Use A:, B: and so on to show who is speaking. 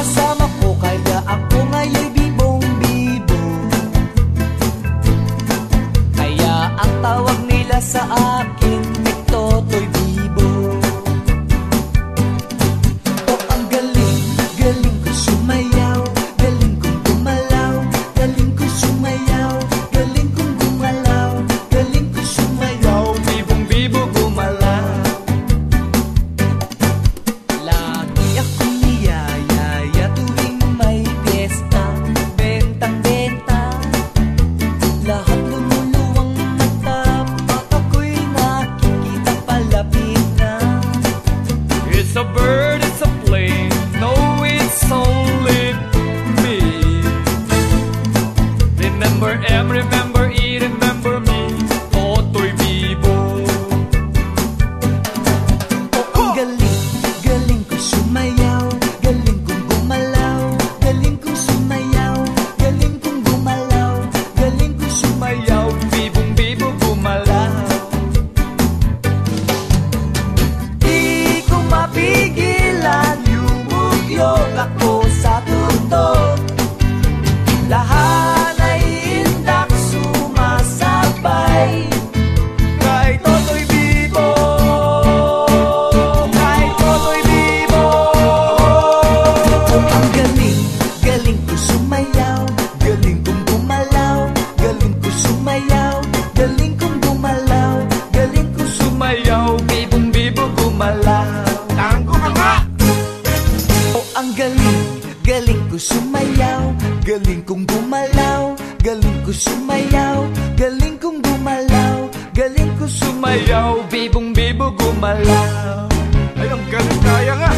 A: kasama ko, kaya ako ngaya'y bibong-bibo. Kaya ang tawag nila sa akin ay Totoy Bibo. Oh, ang galing, galing ko sumayaw, galing kong gumalaw, galing ko sumayaw, galing kong gumalaw, galing ko sumayaw, bibong-bibo gumalaw. Lagi akong niyayaya tuwing may piyesta, bentang-benta, lahat lumuluwang mata, pag ako'y nakikita palapit na.
B: It's a bird, it's a plane, no, it's only me. Remember M, remember E, remember me, Totoy Bibo.
A: Oh, ang galing, galing ko sumayaw, galing kong gumalaw, galing kong sumayaw, galing kong gumalaw, galing kong sumayaw,
B: Bibong-bibo gumalaw.
A: di ko mapigilan, yumugyog ako sa tuktok. Lahat ay indak sumasabay kay Totoy Bibo, kay Totoy Bibo. Oh, ang galing, galing ko sumayaw, galing kong gumalaw, galing ko sumayaw, galing kong gumalaw, galing ko sumayaw, bibong-bibo gumalaw.
B: Tanggo ka nga!
A: Oh, ang galing, galing ko sumayaw, galing kong gumalaw, galing ko sumayaw, galing kong gumalaw, galing ko sumayaw, bibong-bibo gumalaw.
B: Ay, ang galing, kaya nga!